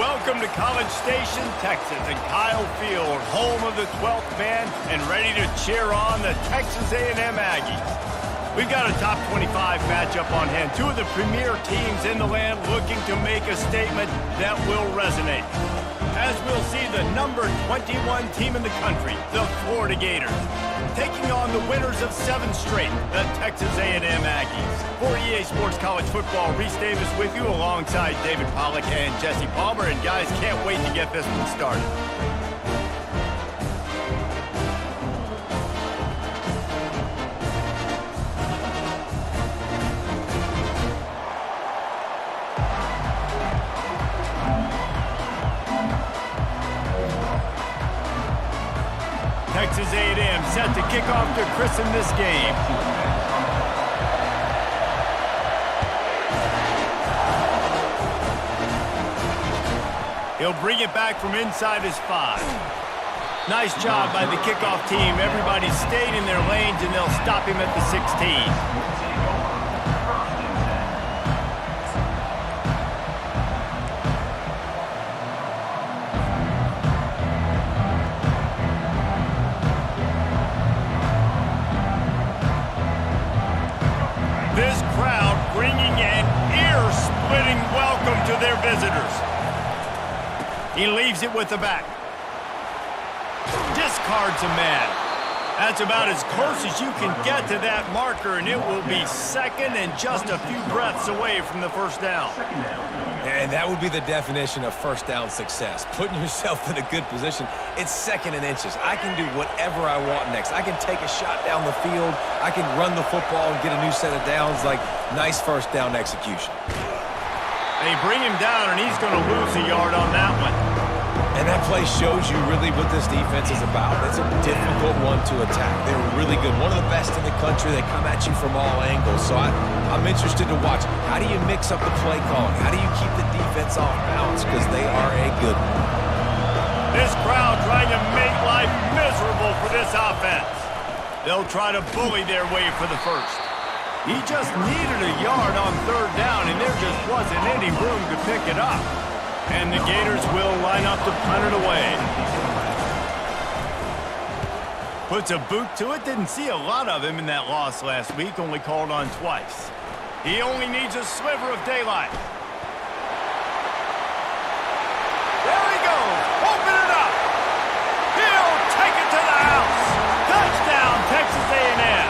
Welcome to College Station, Texas, and Kyle Field, home of the 12th man, and ready to cheer on the Texas A&M Aggies. We've got a top 25 matchup on hand. Two of the premier teams in the land looking to make a statement that will resonate. As we'll see the number 21 team in the country, the Florida Gators, taking on the winners of 7 straight, the Texas A&M Aggies. For EA Sports College Football, Reese Davis with you alongside David Pollack and Jesse Palmer. And guys, can't wait to get this one started. Texas A&M set to kick off to christen this game. He'll bring it back from inside his 5. Nice job by the kickoff team. Everybody stayed in their lanes, and they'll stop him at the 16. This crowd bringing an ear-splitting welcome to their visitors. He leaves it with the back. Discards a man. That's about as close as you can get to that marker, and it will be second and just a few breaths away from the first down. And that would be the definition of first down success. Putting yourself in a good position. It's second and inches. I can do whatever I want next. I can take a shot down the field. I can run the football and get a new set of downs. Like, nice first down execution. They bring him down, and he's going to lose a yard on that one. And that play shows you really what this defense is about. It's a difficult one to attack. They're really good. One of the best in the country. They come at you from all angles. So I'm interested to watch. How do you mix up the play calling? How do you keep the defense off balance? Because they are a good one. This crowd trying to make life miserable for this offense. They'll try to bully their way for the first. He just needed a yard on third down, and there just wasn't any room to pick it up. And the Gators will line up to punt it away. Puts a boot to it. Didn't see a lot of him in that loss last week. Only called on twice. He only needs a sliver of daylight. There he goes. Open it up. He'll take it to the house. Touchdown, Texas A&M.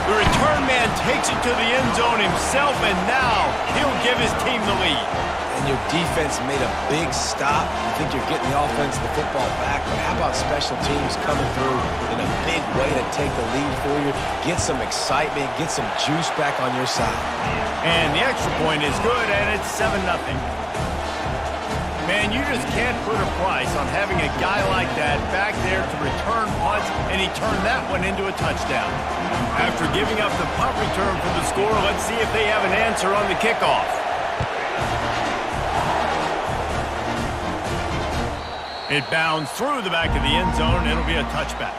The return man takes it to the end zone himself, and now he'll give his team the lead. And your defense made a big stop. You think you're getting the offense, the football back, but how about special teams coming through in a big way to take the lead for you? Get some excitement, get some juice back on your side. And the extra point is good, and it's 7-0. Man, you just can't put a price on having a guy like that back there to return punts, and he turned that one into a touchdown. After giving up the punt return for the score, let's see if they have an answer on the kickoff. It bounds through the back of the end zone, and it'll be a touchback.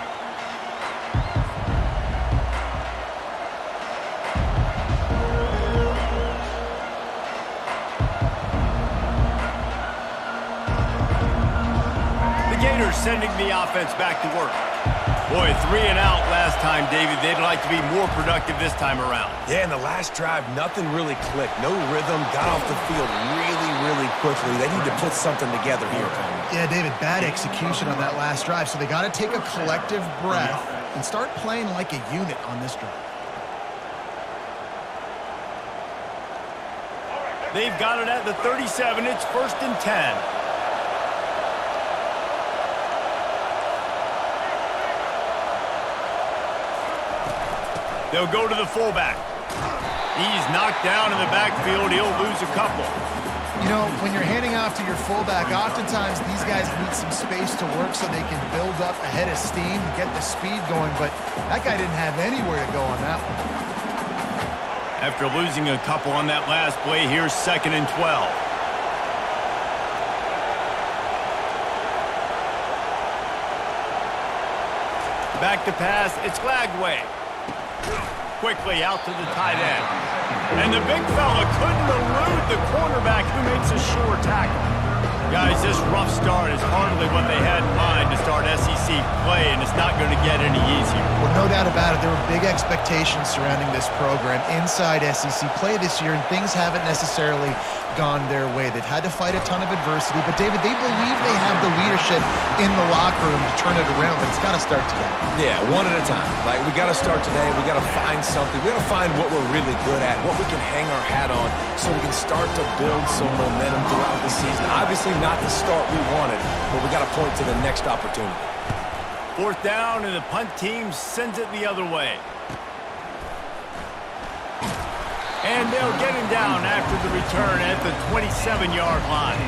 The Gators sending the offense back to work. Boy, 3 and out last time, David. They'd like to be more productive this time around. Yeah, in the last drive, nothing really clicked. No rhythm, got off the field really quickly. They need to put something together here. Yeah, David, bad execution on that last drive, so they got to take a collective breath and start playing like a unit on this drive. They've got it at the 37. It's 1st and 10. They'll go to the fullback. He's knocked down in the backfield. He'll lose a couple. You know, when you're handing off to your fullback, oftentimes these guys need some space to work so they can build up a head of steam and get the speed going, but that guy didn't have anywhere to go on that one. After losing a couple on that last play, here's 2nd and 12. Back to pass, it's Lagway. Quickly out to the tight end. And the big fella couldn't elude the cornerback who makes a sure tackle. Guys, this rough start is hardly what they had in mind to start SEC play, and it's not going to get any easier. Well, no doubt about it. There were big expectations surrounding this program inside SEC play this year, and things haven't necessarily gone their way. They've had to fight a ton of adversity, but David, they believe they have the leadership in the locker room to turn it around, but it's got to start today. Yeah, one at a time. Like, we got to start today. We got to find something. We got to find what we're really good at, what we can hang our hat on, so we can start to build some momentum throughout the season. Obviously not the start we wanted, but we got to point to the next opportunity. 4th down, and the punt team sends it the other way. And they'll get him down after the return at the 27-yard line.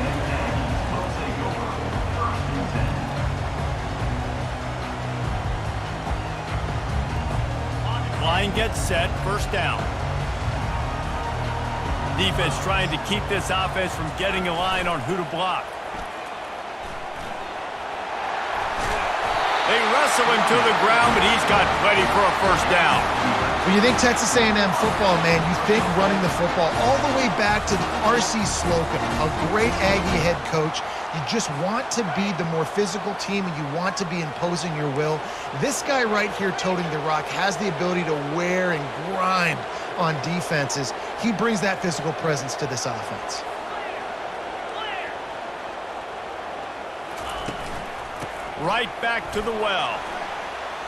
Line gets set, 1st down. Defense trying to keep this offense from getting a line on who to block. They wrestle him to the ground, but he's got plenty for a 1st down. When you think Texas A&M football, man, you think running the football all the way back to R.C. Slocum, a great Aggie head coach. You just want to be the more physical team, and you want to be imposing your will. This guy right here toting the rock has the ability to wear and grind on defenses. He brings that physical presence to this offense. Right back to the well.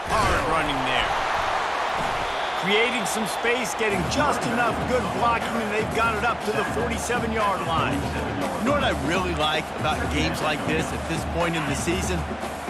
Hard running there. Creating some space, getting just enough good blocking, and they've got it up to the 47-yard line. You know what I really like about games like this at this point in the season?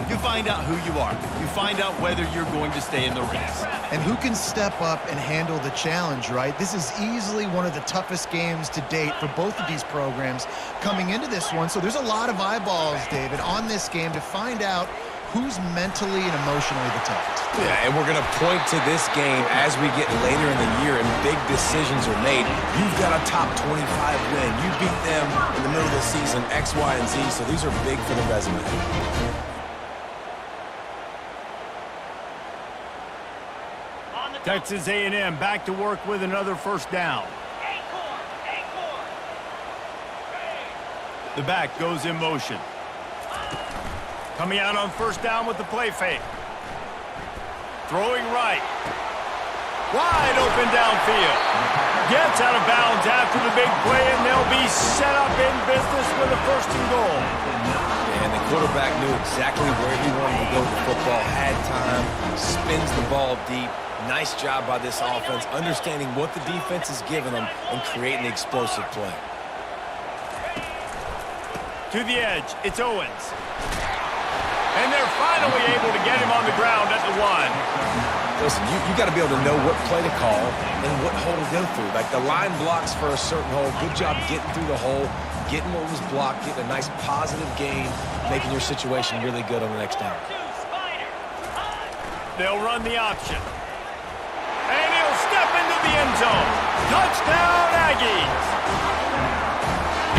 You find out who you are. You find out whether you're going to stay in the race. And who can step up and handle the challenge, right? This is easily one of the toughest games to date for both of these programs coming into this one. So there's a lot of eyeballs, David, on this game to find out who's mentally and emotionally the toughest. Yeah, and we're going to point to this game as we get later in the year and big decisions are made. You've got a top 25 win. You beat them in the middle of the season, X, Y, and Z, so these are big for the resume. Texas A&M back to work with another 1st down. The back goes in motion. Coming out on 1st down with the play fake. Throwing right. Wide open downfield. Gets out of bounds after the big play, and they'll be set up in business with a 1st and goal. And the quarterback knew exactly where he wanted to go with the football, had time, spins the ball deep. Nice job by this offense, understanding what the defense is giving them and creating the explosive play. To the edge, it's Owens. And they're finally able to get him on the ground at the 1. Listen, you got to be able to know what play to call and what hole to go through. Like the line blocks for a certain hole. Good job getting through the hole, getting what was blocked, getting a nice positive gain, making your situation really good on the next down. They'll run the option. And he'll step into the end zone. Touchdown, Aggies!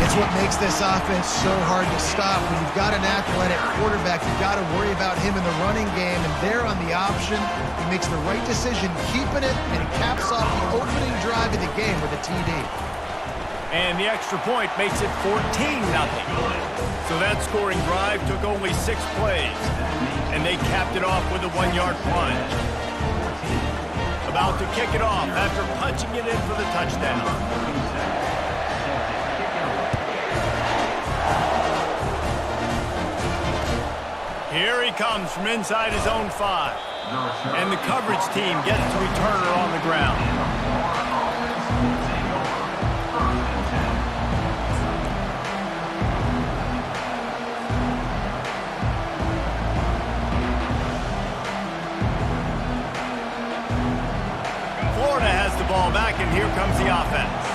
It's what makes this offense so hard to stop. When you've got an athletic quarterback, you've got to worry about him in the running game, and there on the option, he makes the right decision, keeping it, and he caps off the opening drive of the game with a TD. And the extra point makes it 14-0. So that scoring drive took only 6 plays, and they capped it off with a 1-yard plunge. About to kick it off after punching it in for the touchdown. Here he comes from inside his own 5. And the coverage team gets the returner on the ground. Florida has the ball back, and here comes the offense.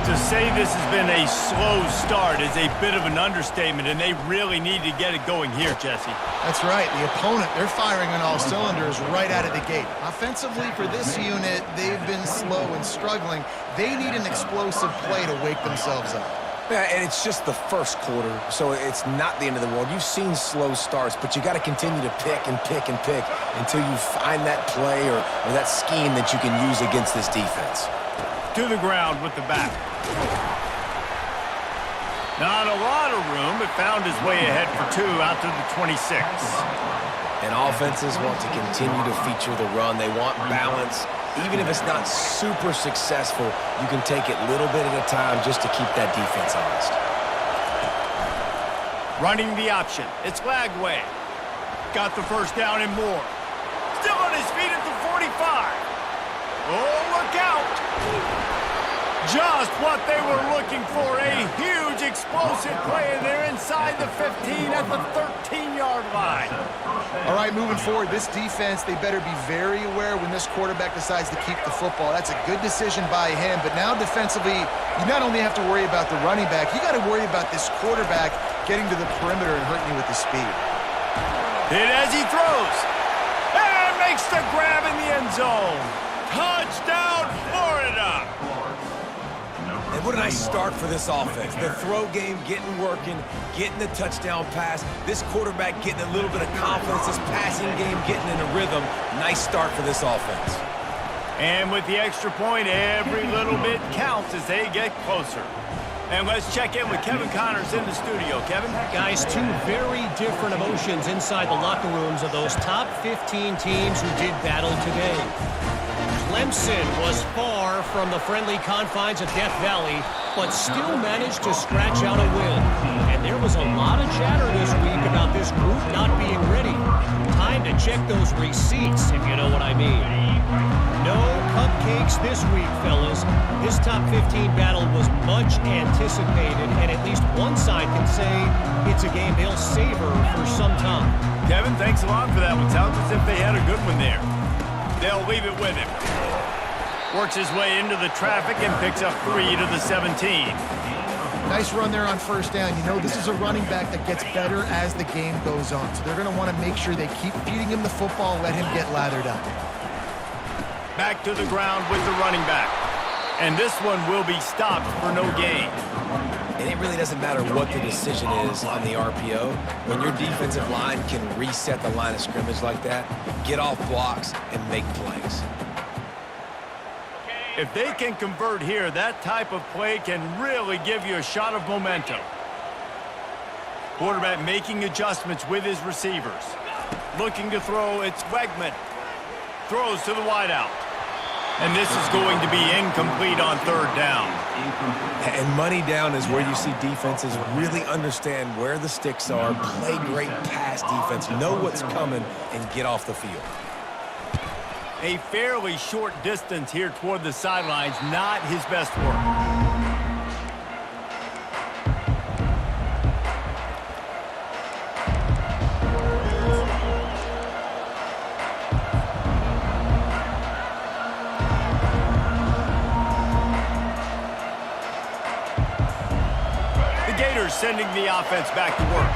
To say this has been a slow start is a bit of an understatement, and they really need to get it going here, Jesse. That's right. The opponent, they're firing on all cylinders right out of the gate. Offensively, for this unit, they've been slow and struggling. They need an explosive play to wake themselves up. Yeah, and it's just the first quarter, so it's not the end of the world. You've seen slow starts, but you got to continue to pick and pick and pick until you find that play or that scheme that you can use against this defense. to the ground with the back. Not a lot of room, but found his way ahead for 2 out to the 26. And offenses want to continue to feature the run. They want balance. Even if it's not super successful, you can take it little bit at a time just to keep that defense honest. Running the option. It's Lagway. Got the first down and more. Still on his feet at the 45. Oh, look out. Just what they were looking for. A huge explosive play, and they're inside the 15 at the 13-yard line. All right, moving forward, this defense, they better be very aware when this quarterback decides to keep the football. That's a good decision by him, but now defensively, you not only have to worry about the running back, you got to worry about this quarterback getting to the perimeter and hurting you with the speed. Hit as he throws. And makes the grab in the end zone. Touchdown, Florida! And what a nice start for this offense. The throw game getting working, getting the touchdown pass. This quarterback getting a little bit of confidence. This passing game getting in a rhythm. Nice start for this offense. And with the extra point, every little bit counts as they get closer. And let's check in with Kevin Connors in the studio. Kevin? Guys, 2 very different emotions inside the locker rooms of those top 15 teams who did battle today. Clemson was far from the friendly confines of Death Valley, but still managed to scratch out a win. And there was a lot of chatter this week about this group not being ready. Time to check those receipts, if you know what I mean. No cupcakes this week, fellas. This top 15 battle was much anticipated, and at least one side can say it's a game they'll savor for some time. Kevin, thanks a lot for that one. Sounds as if they had a good one there. They'll leave it with him. Works his way into the traffic and picks up 3 to the 17. Nice run there on first down. You know, this is a running back that gets better as the game goes on. So they're going to want to make sure they keep feeding him the football, let him get lathered up. Back to the ground with the running back. And this one will be stopped for no gain. And it really doesn't matter what the decision is on the RPO. When your defensive line can reset the line of scrimmage like that, get off blocks and make plays. If they can convert here, that type of play can really give you a shot of momentum. Quarterback making adjustments with his receivers. Looking to throw, it's Wegman. Throws to the wideout. And this is going to be incomplete on 3rd down. And money down is where you see defenses really understand where the sticks are, play great pass defense, know what's coming, and get off the field. A fairly short distance here toward the sidelines, not his best work. Sending the offense back to work.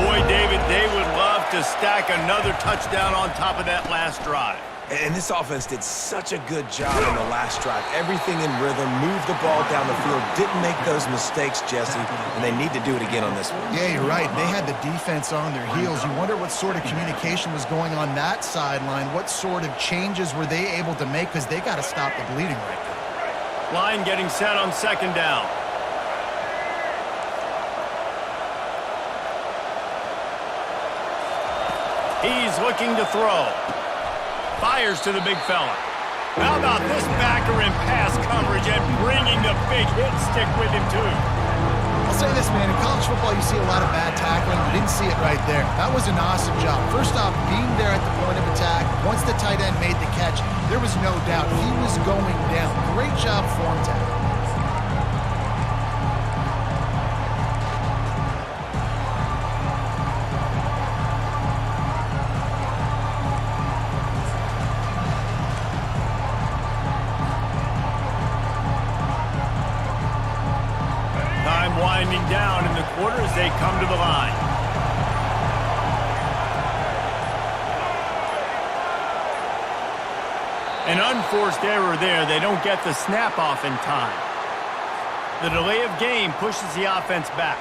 Boy, David, they would love to stack another touchdown on top of that last drive. And this offense did such a good job on the last drive. Everything in rhythm, moved the ball down the field, didn't make those mistakes, Jesse, and they need to do it again on this one. Yeah, you're right. They had the defense on their heels. You wonder what sort of communication was going on that sideline. What sort of changes were they able to make, because they got to stop the bleeding right there. Line getting set on 2nd down. He's looking to throw. Fires to the big fella. How about this backer in pass coverage and bringing the big hit stick with him, too? I'll say this, man. In college football, you see a lot of bad tackling. You didn't see it right there. That was an awesome job. First off, being there at the point of attack. Once the tight end made the catch, there was no doubt he was going down. Great job form tackle. Winding down in the quarter as they come to the line. An unforced error there. They don't get the snap off in time. The delay of game pushes the offense back.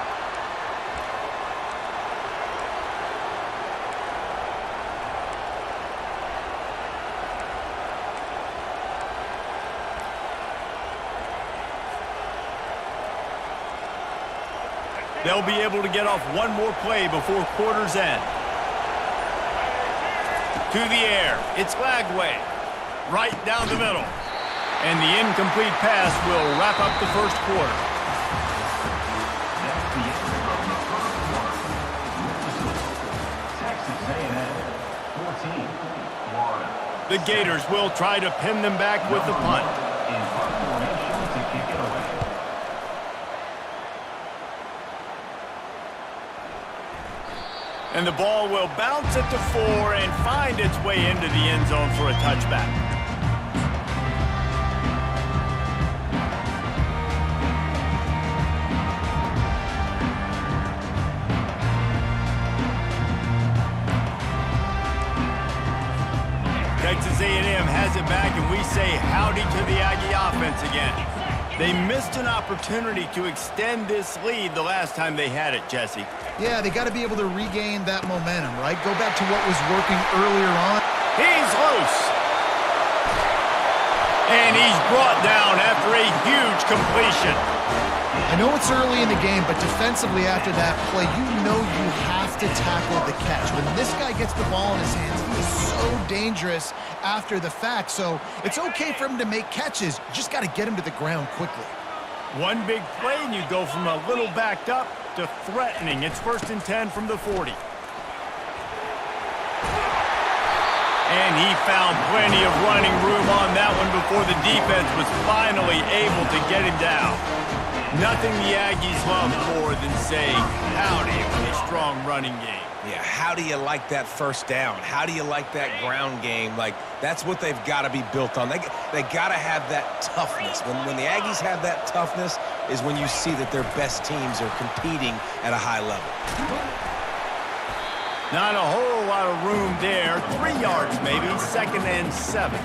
They'll be able to get off one more play before quarter's end. To the air. It's Lagway. Right down the middle. And the incomplete pass will wrap up the first quarter. The Gators will try to pin them back with the punt. And the ball will bounce at the 4 and find its way into the end zone for a touchback. Texas A&M has it back, and we say howdy to the Aggie offense again. They missed an opportunity to extend this lead the last time they had it, Jesse. Yeah, they got to be able to regain that momentum, right? Go back to what was working earlier on. He's loose. And he's brought down after a huge completion. I know it's early in the game, but defensively after that play, you know you have to tackle the catch. When this guy gets the ball in his hands, he is so dangerous after the fact. So it's okay for him to make catches. You just got to get him to the ground quickly. One big play, and you go from a little backed up to threatening. It's 1st and 10 from the 40. And he found plenty of running room on that one before the defense was finally able to get him down. Nothing the Aggies love more than saying howdy with a strong running game. Yeah, how do you like that first down? How do you like that ground game? Like, that's what they've got to be built on. They got to have that toughness. When the Aggies have that toughness is when you see that their best teams are competing at a high level. Not a whole lot of room there. 3 yards maybe, 2nd and 7.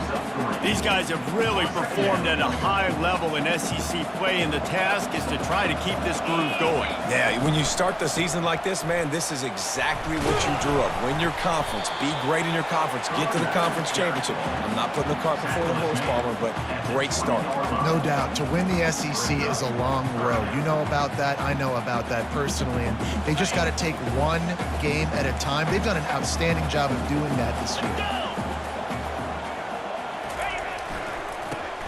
These guys have really performed at a high level in SEC play, and the task is to try to keep this groove going. Yeah, when you start the season like this, man, this is exactly what you drew up. Win your conference. Be great in your conference. Get to the conference championship. I'm not putting the cart before the horse, Palmer, but great start. No doubt. To win the SEC is a long road. You know about that. I know about that personally. And they just got to take one game at a time. They've done an outstanding job of doing that this year.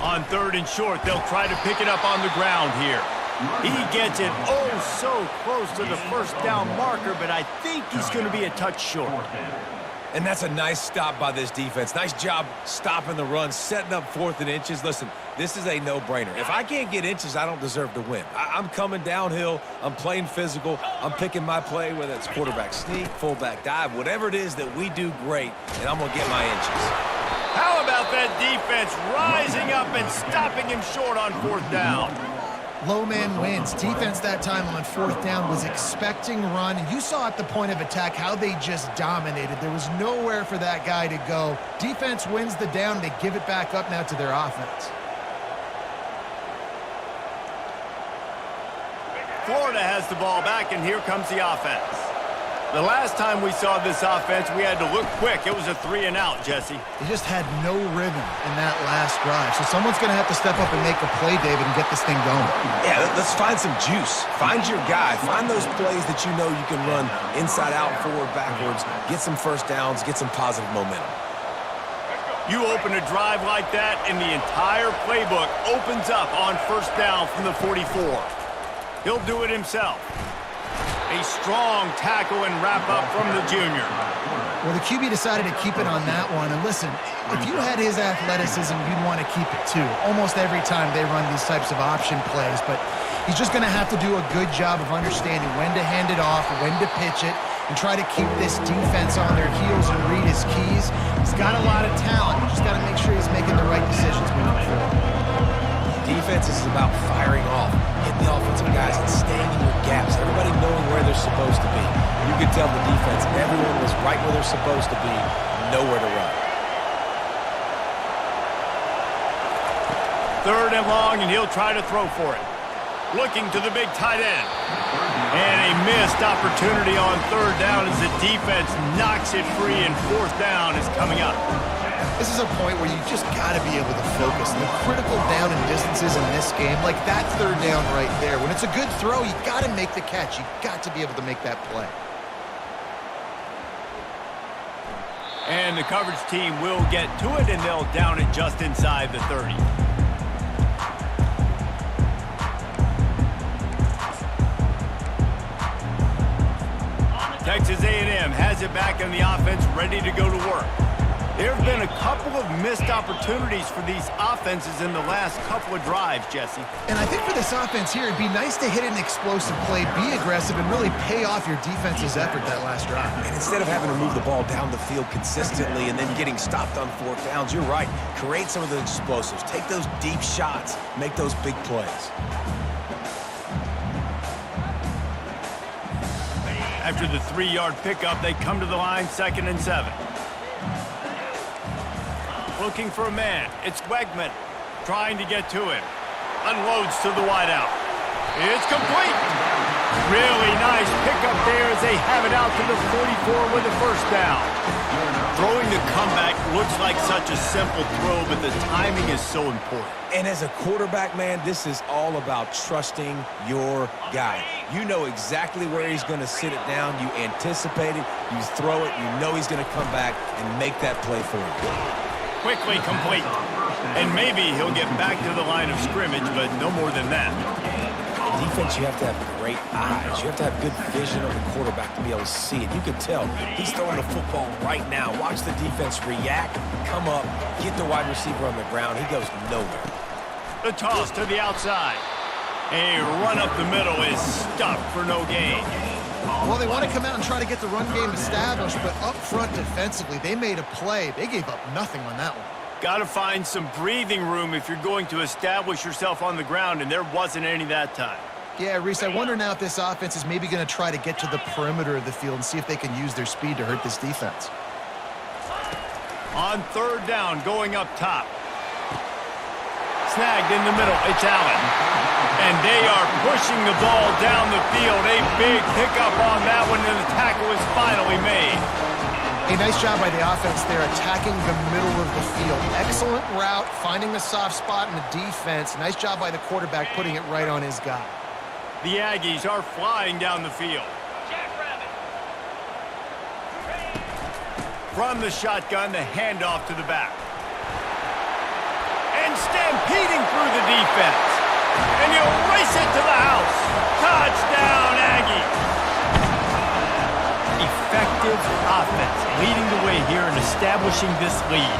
On 3rd and short, they'll try to pick it up on the ground here. He gets it oh so close to the first down marker, but I think he's going to be a touch short. And that's a nice stop by this defense. Nice job stopping the run, setting up 4th and inches. Listen, this is a no-brainer. If I can't get inches, I don't deserve to win. I'm coming downhill. I'm playing physical. I'm picking my play, whether it's quarterback sneak, fullback dive, whatever it is that we do great, and I'm going to get my inches. How about that defense rising up and stopping him short on 4th down? Low man wins. Defense that time on 4th down was expecting run. And you saw at the point of attack how they just dominated. There was nowhere for that guy to go. Defense wins the down. They give it back up now to their offense. Florida has the ball back, and here comes the offense. The last time we saw this offense, we had to look quick. It was a 3 and out, Jesse. They just had no rhythm in that last drive. So someone's going to have to step up and make a play, David, and get this thing going. Yeah, let's find some juice. Find your guy. Find those plays that you know you can run inside out, forward, backwards, get some first downs, get some positive momentum. You open a drive like that, and the entire playbook opens up on 1st down from the 44. He'll do it himself. A strong tackle and wrap-up from the junior. Well, the QB decided to keep it on that one. And listen, if you had his athleticism, you'd want to keep it too. Almost every time they run these types of option plays. But he's just going to have to do a good job of understanding when to hand it off, when to pitch it, and try to keep this defense on their heels and read his keys. He's got a lot of talent. You just got to make sure he's making the right decisions moving forward. Defense is about firing off, hitting the offensive guys, and staying in your gaps. Everybody knowing where they're supposed to be. You could tell the defense, everyone was right where they're supposed to be, nowhere to run. 3rd and long, and he'll try to throw for it. Looking to the big tight end. And a missed opportunity on 3rd down as the defense knocks it free, and 4th down is coming up. This is a point where you just got to be able to focus. And the critical down and distances in this game, like that third down right there. When it's a good throw, you got to make the catch. You got to be able to make that play. And the coverage team will get to it, and they'll down it just inside the 30. Texas A&M has it back in the offense, ready to go to work. There have been a couple of missed opportunities for these offenses in the last couple of drives, Jesse. And I think for this offense here, it'd be nice to hit an explosive play, be aggressive, and really pay off your defense's effort that last drive. And instead of having to move the ball down the field consistently and then getting stopped on fourth downs, you're right. Create some of the explosives. Take those deep shots. Make those big plays. After the 3-yard pickup, they come to the line, 2nd and 7. Looking for a man. It's Wegman trying to get to him. Unloads to the wideout. It's complete. Really nice pickup there as they have it out to the 44 with a first down. Throwing the comeback looks like such a simple throw, but the timing is so important. And as a quarterback, man, this is all about trusting your guy. You know exactly where he's going to sit it down. You anticipate it. You throw it. You know he's going to come back and make that play for you. Quickly complete. And maybe he'll get back to the line of scrimmage, but no more than that. Defense, you have to have great eyes. You have to have good vision of the quarterback to be able to see it. You can tell he's throwing the football right now. Watch the defense react, come up, get the wide receiver on the ground. He goes nowhere. The toss to the outside. A run up the middle is stuffed for no gain. Well, they want to come out and try to get the run game established, but up front defensively, they made a play. They gave up nothing on that one. Got to find some breathing room if you're going to establish yourself on the ground, and there wasn't any that time. Yeah, Reese, I wonder now if this offense is maybe going to try to get to the perimeter of the field and see if they can use their speed to hurt this defense. On 3rd down, going up top. Snagged in the middle, it's Allen. And they are pushing the ball down the field. A big pickup on that one, and the tackle is finally made. A nice job by the offense there, attacking the middle of the field. Excellent route, finding the soft spot in the defense. Nice job by the quarterback, putting it right on his guy. The Aggies are flying down the field. From the shotgun, the handoff to the back. And stampeding through the defense. And you'll race it to the house. Touchdown, Aggies. Effective offense leading the way here and establishing this lead.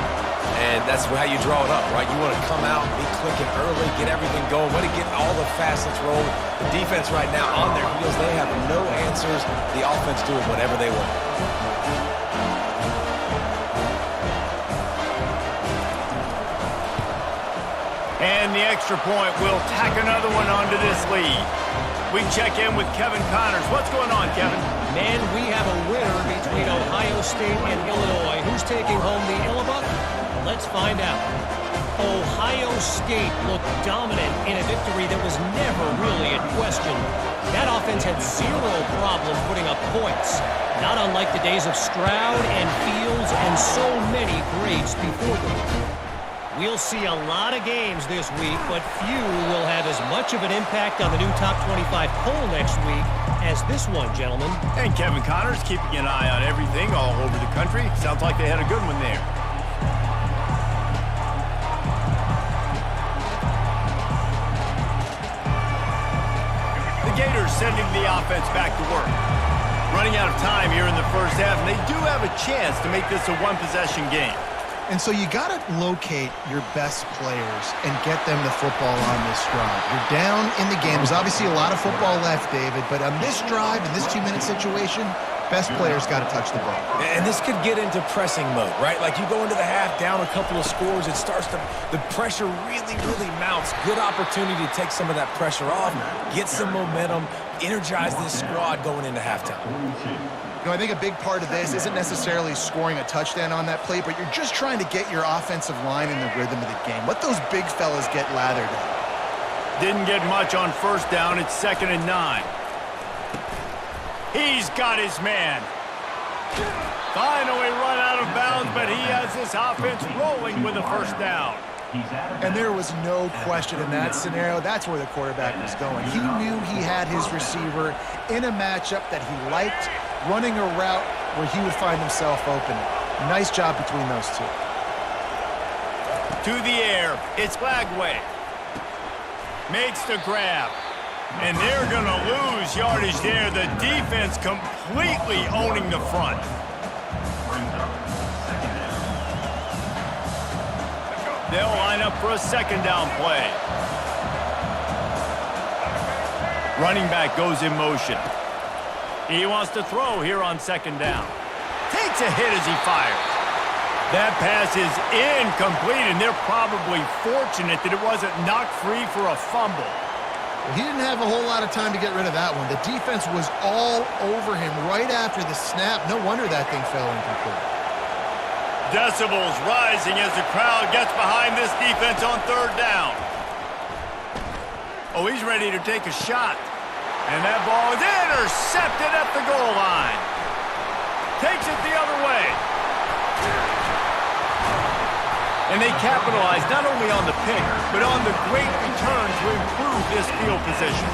And that's how you draw it up, right? You want to come out, be clicking early, get everything going, want to get all the facets rolling. The defense right now on their heels, they have no answers. The offense doing whatever they want. And the extra point will tack another one onto this lead. We check in with Kevin Connors. What's going on, Kevin? Man, we have a winner between Ohio State and Illinois. Who's taking home the Illabuck? Let's find out. Ohio State looked dominant in a victory that was never really in question. That offense had zero problem putting up points, not unlike the days of Stroud and Fields and so many greats before them. We'll see a lot of games this week, but few will have as much of an impact on the new Top 25 poll next week as this one, gentlemen. And Kevin Connors keeping an eye on everything all over the country. Sounds like they had a good one there. The Gators sending the offense back to work. Running out of time here in the first half, and they do have a chance to make this a one-possession game. And so you got to locate your best players and get them the football on this drive. You're down in the game. There's obviously a lot of football left, David, but on this drive, in this 2-minute situation, best players got to touch the ball. And this could get into pressing mode, right? Like you go into the half, down a couple of scores, it starts to, the pressure really mounts. Good opportunity to take some of that pressure off, get some momentum, energize this squad going into halftime. You know, I think a big part of this isn't necessarily scoring a touchdown on that play, but you're just trying to get your offensive line in the rhythm of the game. Let those big fellas get lathered up. Didn't get much on first down. It's 2nd and 9. He's got his man. Finally run out of bounds, but he has this offense rolling with a first down. And there was no question in that scenario. That's where the quarterback was going. He knew he had his receiver in a matchup that he liked, running a route where he would find himself open. Nice job between those two. To the air, it's Flagway. Makes the grab. And they're going to lose yardage there. The defense completely owning the front. They'll line up for a second down play. Running back goes in motion. He wants to throw here on second down. Takes a hit as he fires. That pass is incomplete, and they're probably fortunate that it wasn't knocked free for a fumble. He didn't have a whole lot of time to get rid of that one. The defense was all over him right after the snap. No wonder that thing fell incomplete. Decibels rising as the crowd gets behind this defense on third down. Oh, he's ready to take a shot. And that ball is intercepted at the goal line. Takes it the other way. And they capitalize not only on the pick, but on the great return to improve this field position.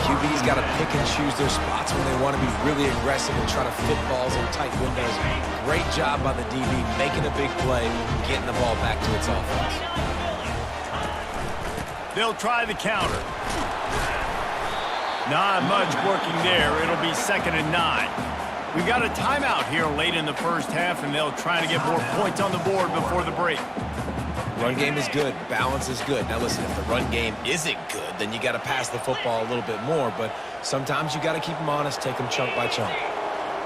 QB's got to pick and choose their spots when they want to be really aggressive and try to fit balls in tight windows. Great job by the DB making a big play, getting the ball back to its offense. They'll try the counter. Not much working there. It'll be 2nd and 9. We've got a timeout here late in the first half, and they'll try to get more points on the board before the break. Run game is good. Balance is good. Now listen, if the run game isn't good, then you got to pass the football a little bit more, but sometimes you got to keep them honest, take them chunk by chunk.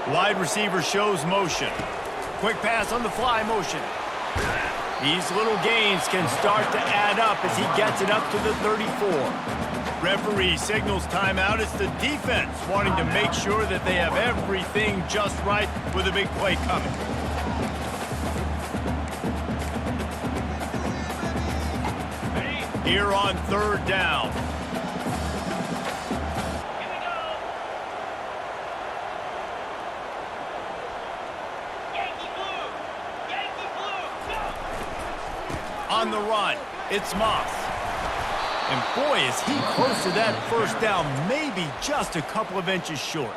Wide receiver shows motion. Quick pass on the fly motion. These little gains can start to add up as he gets it up to the 34. Referee signals timeout. It's the defense wanting to make sure that they have everything just right with a big play coming. Here on third down. On the run, it's Moss. And boy, is he close to that first down, maybe just a couple of inches short.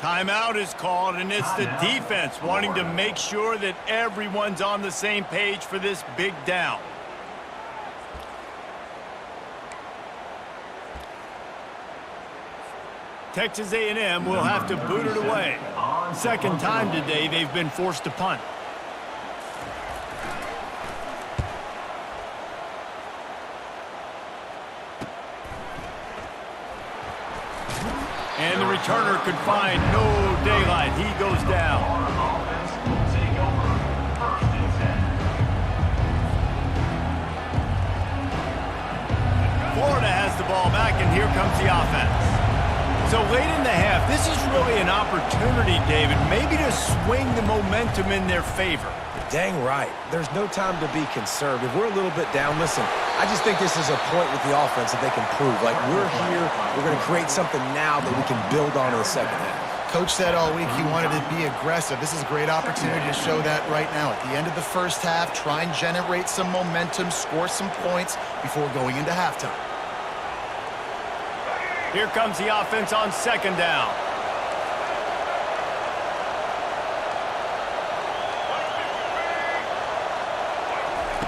Timeout is called, and it's the defense wanting to make sure that everyone's on the same page for this big down. Texas A&M will have to boot it away. Second time today they've been forced to punt. And the returner could find no daylight. He goes down. Florida has the ball back, and here comes the offense. So late in the half, this is really an opportunity, David, maybe to swing the momentum in their favor. Dang right. There's no time to be conservative. We're a little bit down. Listen, I just think this is a point with the offense that they can prove. Like, we're here, we're going to create something now that we can build on in the second half. Coach said all week he wanted to be aggressive. This is a great opportunity to show that right now. At the end of the first half, try and generate some momentum, score some points before going into halftime. Here comes the offense on second down.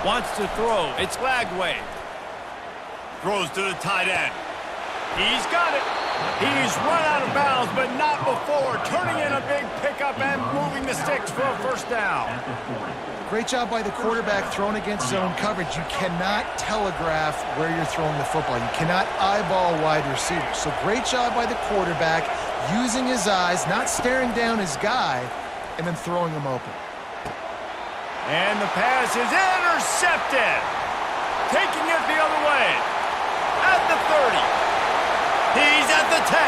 Wants to throw. It's Flagway. Throws to the tight end. He's got it. He's run out of bounds, but not before. Turning in a big pickup and moving the sticks for a first down. Great job by the quarterback throwing against zone coverage. You cannot telegraph where you're throwing the football. You cannot eyeball wide receivers. So great job by the quarterback using his eyes, not staring down his guy, and then throwing him open. And the pass is intercepted. Taking it the other way. At the 30. He's at the 10.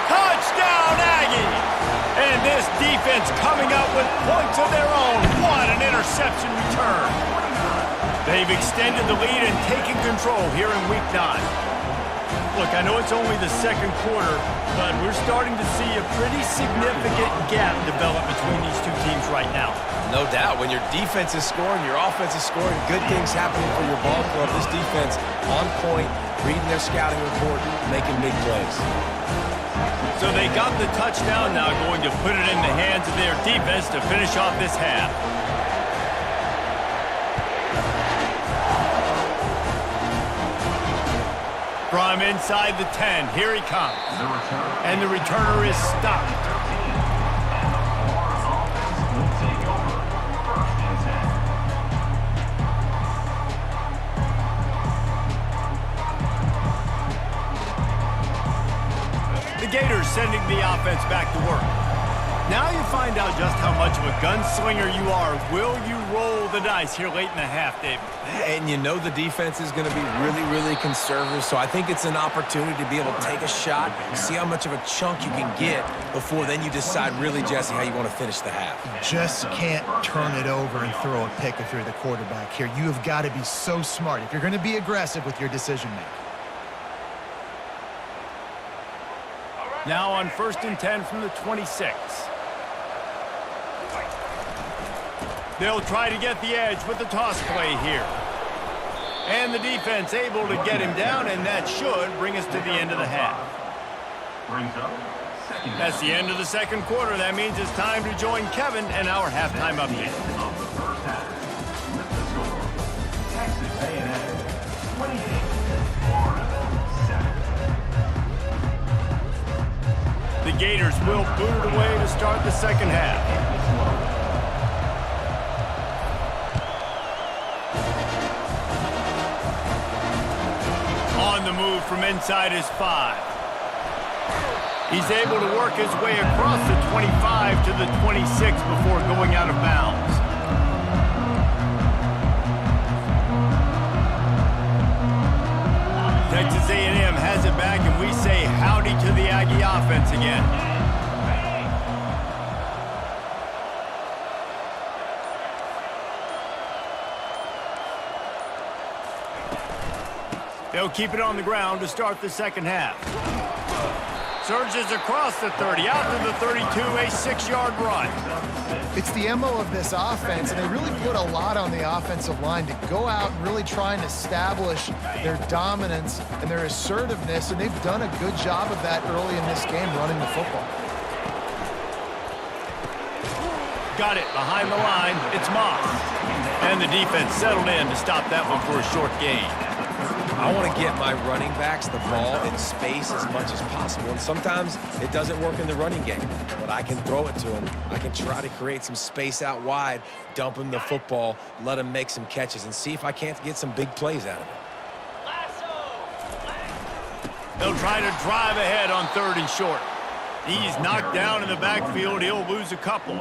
Touchdown, Aggies! And this defense coming up with points of their own. What an interception return. They've extended the lead and taken control here in Week 9. Look, I know it's only the second quarter, but we're starting to see a pretty significant gap develop between these two teams right now. No doubt. When your defense is scoring, your offense is scoring, good things happening for your ball club. This defense on point, reading their scouting report, making big plays. So they got the touchdown, now going to put it in the hands of their defense to finish off this half. From inside the 10, here he comes. And the returner is stopped. The Gators sending the offense back to work. Now you find out just how much of a gunslinger you are. Will you roll the dice here late in the half, David? And you know the defense is going to be really, really conservative, so I think it's an opportunity to be able to take a shot, see how much of a chunk you can get before then you decide really, Jesse, how you want to finish the half. You just can't turn it over and throw a pick if you're the quarterback here. You have got to be so smart if you're going to be aggressive with your decision-making. Now on 1st and 10 from the 26. They'll try to get the edge with the toss play here. And the defense able to get him down, and that should bring us to the end of the half. That's the end of the second quarter. That means it's time to join Kevin and our halftime update. The Gators will boot it away to start the second half. On the move from inside his 5. He's able to work his way across the 25 to the 26 before going out of bounds. Texas A&M has it back, and we say howdy to the Aggie offense again. They'll keep it on the ground to start the second half. Surges across the 30, out to the 32, a 6-yard run. It's the MO of this offense, and they really put a lot on the offensive line to go out and really try and establish their dominance and their assertiveness, and they've done a good job of that early in this game running the football. Got it behind the line. It's Moss. And the defense settled in to stop that one for a short gain. I want to get my running backs the ball in space as much as possible, and sometimes it doesn't work in the running game, but I can throw it to them. I can try to create some space out wide, dump him the football, let him make some catches, and see if I can't get some big plays out of it. They'll try to drive ahead on 3rd and short. He's knocked down in the backfield. He'll lose a couple.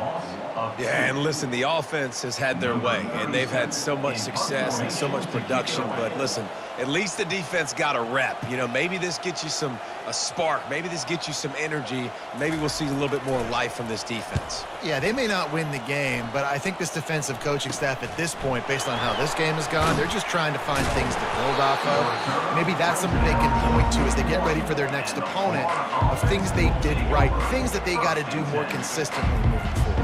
Yeah, and listen, the offense has had their way, and they've had so much success and so much production. But listen, at least the defense got a rep. You know, maybe this gets you a spark. Maybe this gets you some energy. Maybe we'll see a little bit more life from this defense. Yeah, they may not win the game, but I think this defensive coaching staff at this point, based on how this game has gone, they're just trying to find things to build off of. Maybe that's something they can point to as they get ready for their next opponent, of things they did right, things that they got to do more consistently moving forward.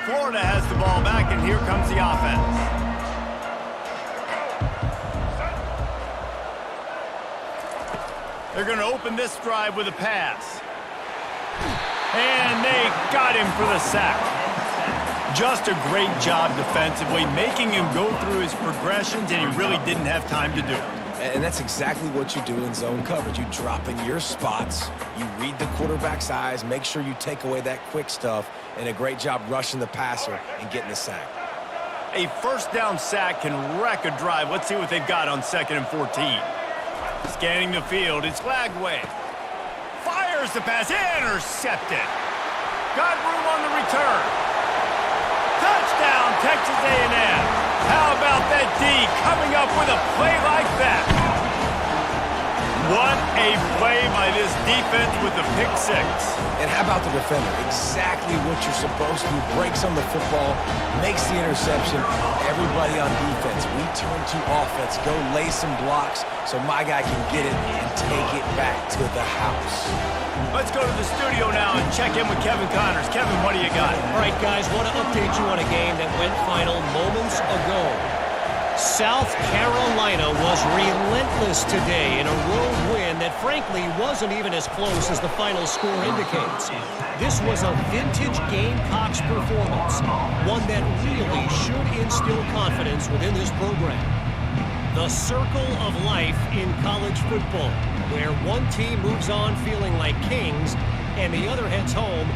Florida has the ball back, and here comes the offense. They're going to open this drive with a pass. And they got him for the sack. Just a great job defensively, making him go through his progressions, and he really didn't have time to do it. And that's exactly what you do in zone coverage. You drop in your spots, you read the quarterback's eyes, make sure you take away that quick stuff, and a great job rushing the passer and getting the sack. A first down sack can wreck a drive. Let's see what they've got on 2nd and 14. Scanning the field, it's Lagway. Fires the pass, intercepted. Got room on the return. Touchdown, Texas A&M. How about that D coming up with a play like that? What a play by this defense with the pick six. And how about the defender? Exactly what you're supposed to do. Breaks on the football, makes the interception. Everybody on defense, we turn to offense. Go lay some blocks so my guy can get it and take it back to the house. Let's go to the studio now and check in with Kevin Connors. Kevin, what do you got? All right, guys, want to update you on a game that went final moments ago. South Carolina was relentless today in a road win that frankly wasn't even as close as the final score indicates. This was a vintage Gamecocks performance, one that really should instill confidence within this program. The circle of life in college football, where one team moves on feeling like kings and the other heads home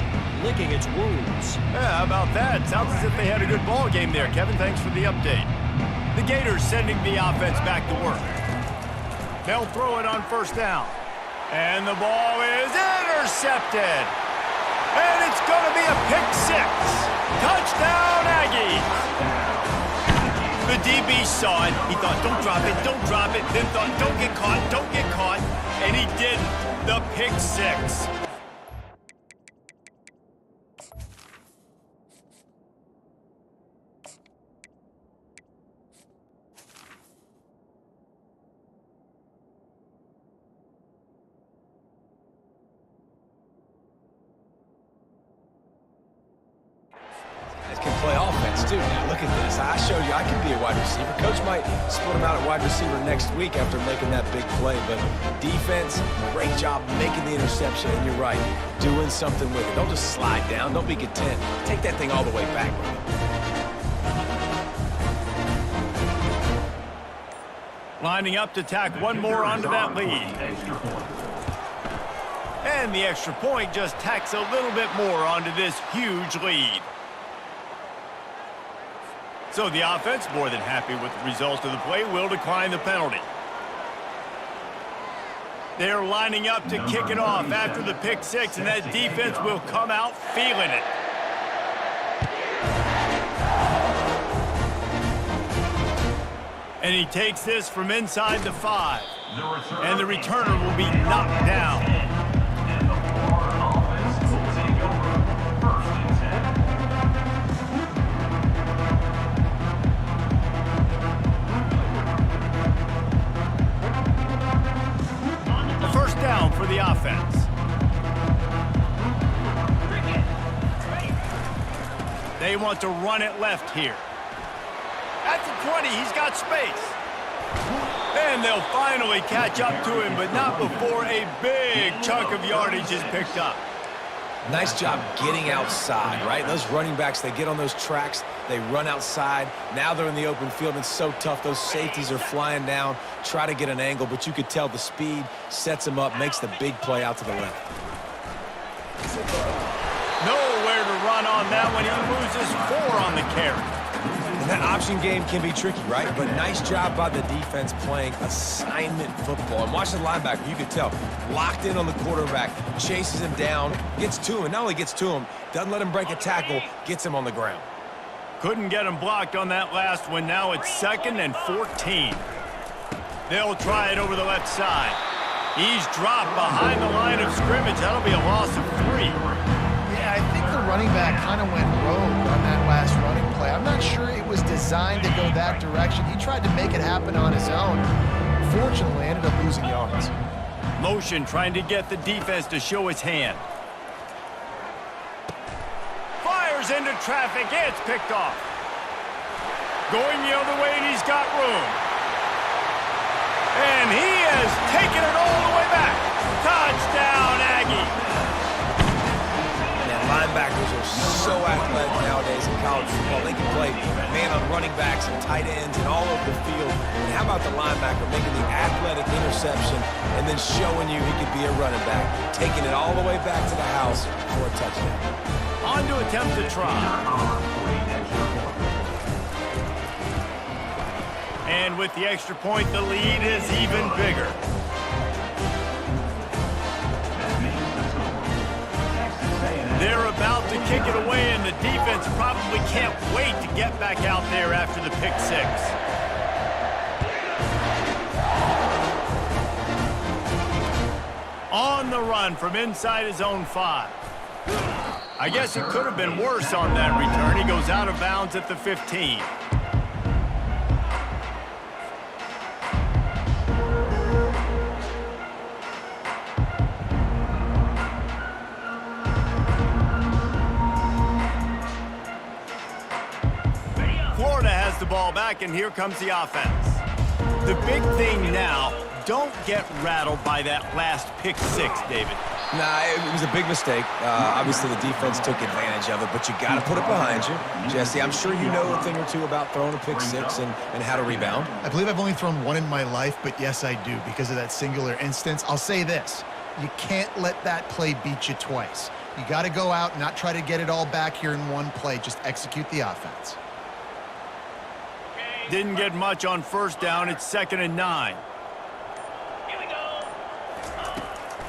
licking its wounds. Yeah, how about that? Sounds as if they had a good ball game there. Kevin, thanks for the update. The Gators sending the offense back to work. They'll throw it on first down. And the ball is intercepted. And it's going to be a pick six. Touchdown, Aggies. The DB saw it. He thought, don't drop it, don't drop it. Then thought, don't get caught, don't get caught. And he didn't. The pick six. Can play offense too. Now look at this. I showed you I can be a wide receiver. Coach might split him out at wide receiver next week after making that big play. But defense, great job making the interception. And you're right, doing something with it. Don't just slide down. Don't be content. Take that thing all the way back with you. Lining up to tack one more onto that lead. And the extra point just tacks a little bit more onto this huge lead. So the offense, more than happy with the result of the play, will decline the penalty. They're lining up to kick it off after the pick six, and that defense will come out feeling it. And he takes this from inside the 5. And the returner will be knocked down. Down for the offense. They want to run it left here. At the 20, he's got space. And they'll finally catch up to him, but not before a big chunk of yardage is picked up. Nice job getting outside, right? Those running backs, they get on those tracks, they run outside. Now they're in the open field. It's so tough. Those safeties are flying down, try to get an angle, but you could tell the speed sets them up, makes the big play out to the left. Nowhere to run on that one. He loses 4 on the carry. And that option game can be tricky, right? But nice job by the defense playing assignment football. And watch the linebacker. You can tell. Locked in on the quarterback. Chases him down. Gets to him. And not only gets to him, doesn't let him break a tackle. Gets him on the ground. Couldn't get him blocked on that last one. Now it's 2nd and 14. They'll try it over the left side. He's dropped behind the line of scrimmage. That'll be a loss of 3. Yeah, I think the running back kind of went rogue on that last running play. I'm not sure it was designed to go that direction. He tried to make it happen on his own. Fortunately, ended up losing yards. Motion trying to get the defense to show his hand. Fires into traffic. It's picked off. Going the other way, and he's got room. And he has taken it all the way back. Touchdown, Aggie. Linebackers are so athletic nowadays in college football. They can play man on running backs and tight ends and all over the field. And how about the linebacker making the athletic interception and then showing you he could be a running back, taking it all the way back to the house for a touchdown. On to attempt to try. And with the extra point, the lead is even bigger. They're about to kick it away, and the defense probably can't wait to get back out there after the pick six. On the run from inside his own 5. I guess it could have been worse on that return. He goes out of bounds at the 15. Florida has the ball back, and here comes the offense. The big thing now, don't get rattled by that last pick 6, David. Nah, it was a big mistake. Obviously, the defense took advantage of it, but you got to put it behind you. Jesse, I'm sure you know a thing or two about throwing a pick 6 and how to rebound. I believe I've only thrown one in my life, but yes, I do because of that singular instance. I'll say this. You can't let that play beat you twice. You got to go out and not try to get it all back here in one play. Just execute the offense. Didn't get much on first down. It's 2nd and 9.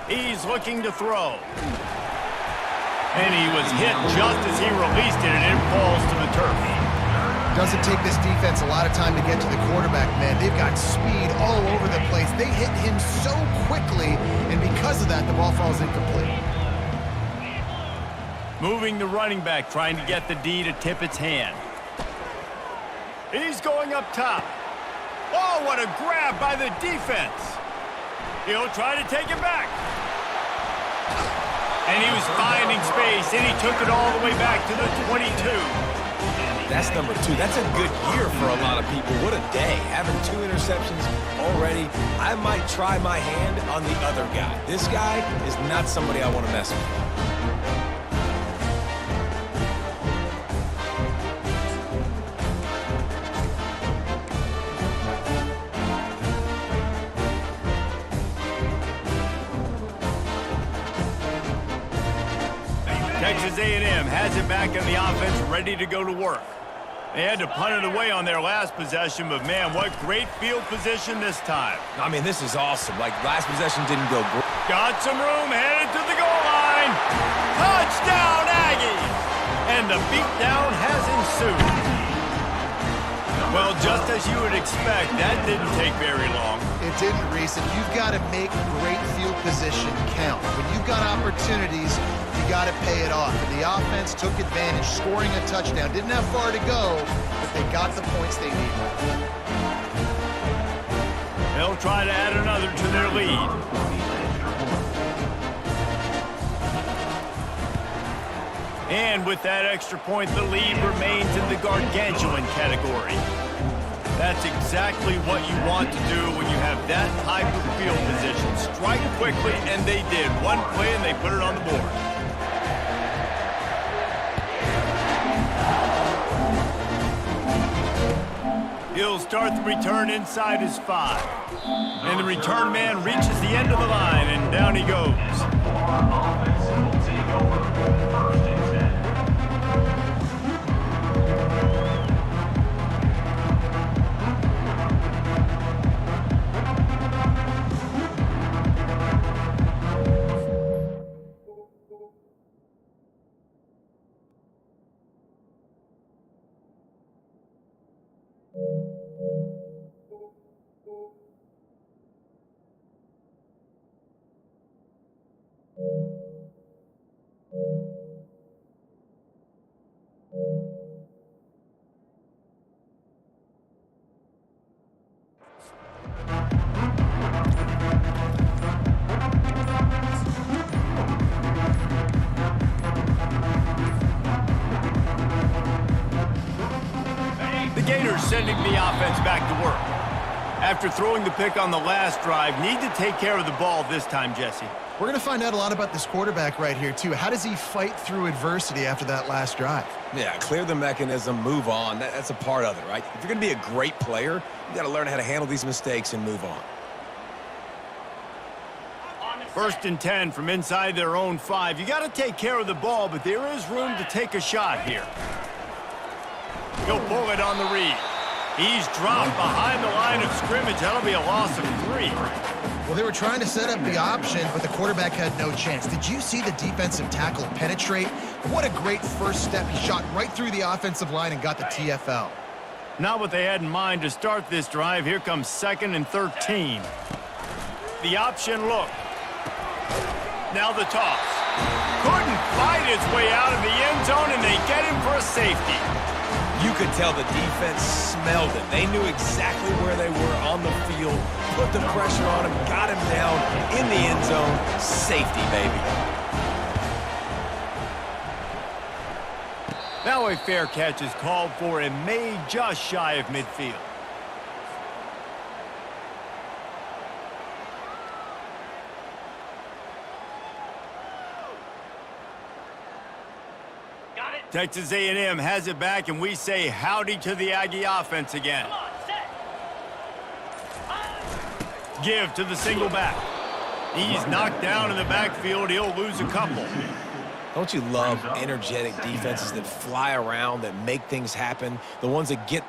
He's looking to throw. And he was hit just as he released it, and it falls to the turf. Doesn't take this defense a lot of time to get to the quarterback, man. They've got speed all over the place. They hit him so quickly, and because of that, the ball falls incomplete. Moving the running back, trying to get the D to tip its hand. He's going up top. Oh, what a grab by the defense. He'll try to take it back. And he was finding space, and he took it all the way back to the 22. That's number 2. That's a good year for a lot of people. What a day. Having 2 interceptions already. I might try my hand on the other guy. This guy is not somebody I want to mess with. Texas A&M has it back in the offense, ready to go to work. They had to punt it away on their last possession, but man, what great field position this time. I mean, this is awesome. Like, last possession didn't go great. Got some room, headed to the goal line. Touchdown, Aggies! And the beatdown has ensued. Well, just as you would expect, that didn't take very long. It didn't, Reese, and you've got to make great field position count. When you've got opportunities, you got to pay it off. And the offense took advantage, scoring a touchdown. Didn't have far to go, but they got the points they needed. They'll try to add another to their lead. And with that extra point, the lead remains in the gargantuan category. That's exactly what you want to do when you have that type of field position. Strike quickly, and they did. One play, and they put it on the board. He'll start the return inside his 5. And the return man reaches the end of the line, and down he goes. The Gators sending the offense back to work. After throwing the pick on the last drive, need to take care of the ball this time, Jesse. We're going to find out a lot about this quarterback right here, too. How does he fight through adversity after that last drive? Yeah, clear the mechanism, move on. That's a part of it, right? If you're going to be a great player, you got to learn how to handle these mistakes and move on. 1st and 10 from inside their own 5. You got to take care of the ball, but there is room to take a shot here. He'll pull it on the read. He's dropped behind the line of scrimmage. That'll be a loss of 3. Well, they were trying to set up the option, but the quarterback had no chance. Did you see the defensive tackle penetrate? What a great first step. He shot right through the offensive line and got the TFL. Not what they had in mind to start this drive. Here comes 2nd and 13. The option look. Now the toss. Couldn't fight his way out of the end zone, and they get him for a safety. You could tell the defense smelled it. They knew exactly where they were on the field, put the pressure on him, got him down in the end zone. Safety, baby. Now a fair catch is called for and made just shy of midfield. Texas A&M has it back, and we say howdy to the Aggie offense again. Give to the single back. He's knocked down in the backfield. He'll lose a couple. Don't you love energetic defenses that fly around, that make things happen, the ones that get...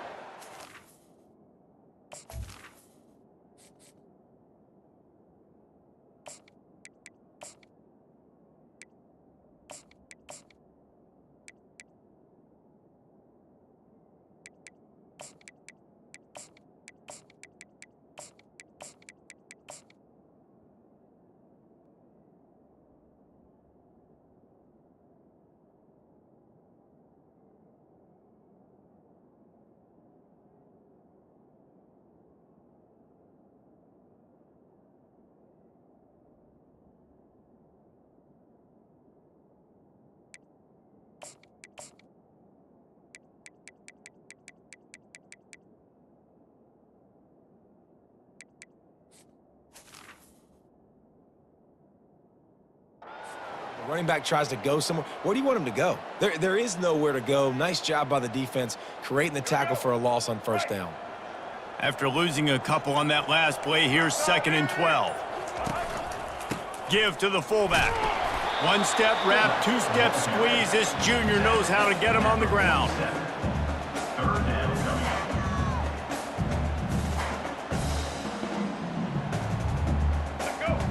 Running back tries to go somewhere. Where do you want him to go? There is nowhere to go. Nice job by the defense creating the tackle for a loss on first down. After losing a couple on that last play, here's 2nd and 12. Give to the fullback. One step wrap, two step squeeze. This junior knows how to get him on the ground.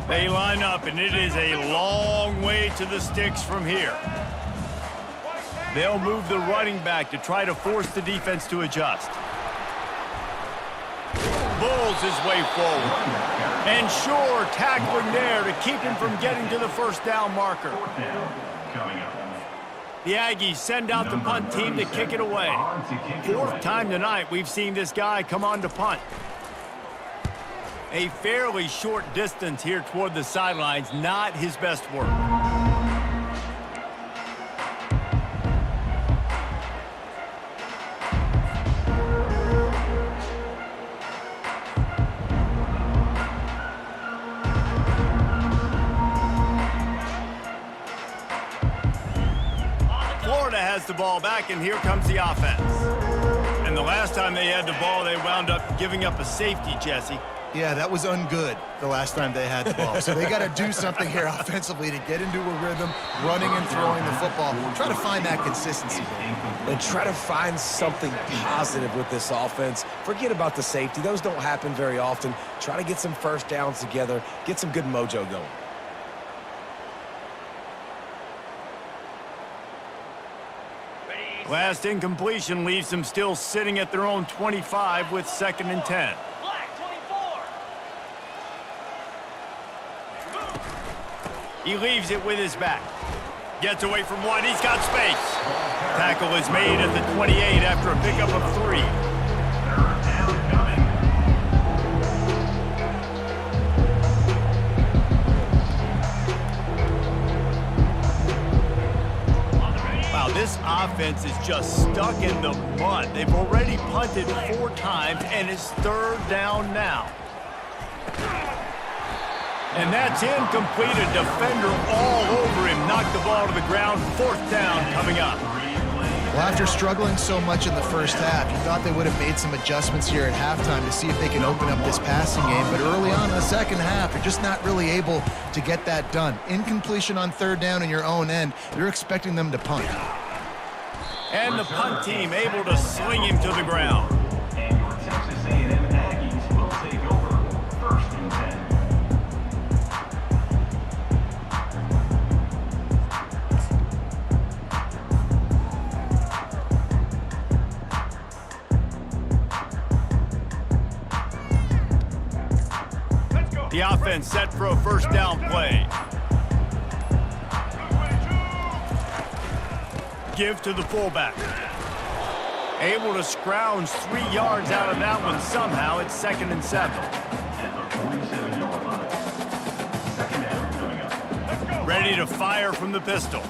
They line up, and it is a long way to the sticks from here. They'll move the running back to try to force the defense to adjust. Bulls his way forward. And sure, tackling there to keep him from getting to the first down marker. The Aggies send out the punt team to kick it away. 4th time tonight we've seen this guy come on to punt. A fairly short distance here toward the sidelines, not his best work. Florida has the ball back, and here comes the offense. And the last time they had the ball, they wound up giving up a safety, Jesse. Yeah, that was ungood the last time they had the ball. So they got to do something here offensively to get into a rhythm, running and throwing the football. Try to find that consistency. And try to find something positive with this offense. Forget about the safety. Those don't happen very often. Try to get some first downs together, get some good mojo going. Last incompletion leaves them still sitting at their own 25 with 2nd and 10. He leaves it with his back. Gets away from one. He's got space. Tackle is made at the 28 after a pickup of 3. Wow, this offense is just stuck in the mud. They've already punted 4 times, and it's 3rd down now. And that's incomplete. A defender all over him. Knocked the ball to the ground. 4th down coming up. Well, after struggling so much in the first half, you thought they would have made some adjustments here at halftime to see if they can open up this passing game. But early on in the second half, you're just not really able to get that done. Incompletion on 3rd down in your own end, you're expecting them to punt. And the punt team able to sling him to the ground. Texas A&M Aggies will take over 1st and 10. The offense set for a first down play. Give to the fullback. Able to scrounge 3 yards out of that one somehow. It's 2nd and 7. At the 47-yard line. Second down coming up. Ready to fire from the pistol.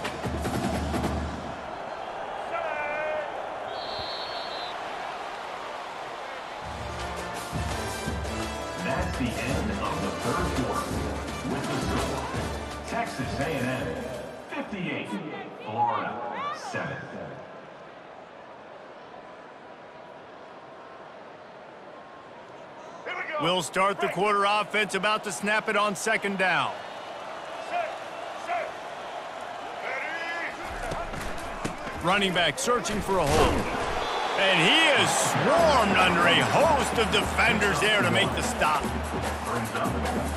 That's the end of the third quarter. With the score, Texas A&M 58, Florida 7. We'll start the quarter offense, about to snap it on 2nd down. Running back searching for a hole. And he is swarmed under a host of defenders there to make the stop. Brings up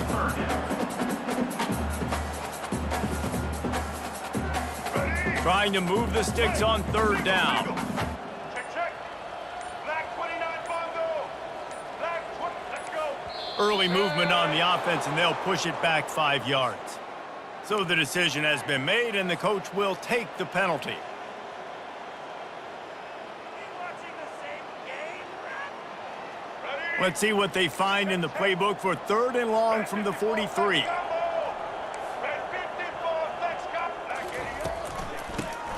third down. Trying to move the sticks on 3rd down. Early movement on the offense, and they'll push it back 5 yards. So the decision has been made, and the coach will take the penalty. Let's see what they find in the playbook for 3rd and long from the 43.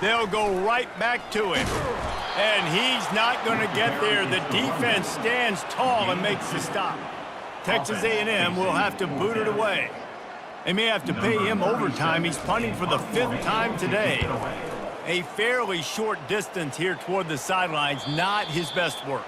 They'll go right back to him. And he's not going to get there. The defense stands tall and makes the stop. Texas A&M will have to boot it away. They may have to pay him overtime. He's punting for the 5th time today. A fairly short distance here toward the sidelines, not his best work.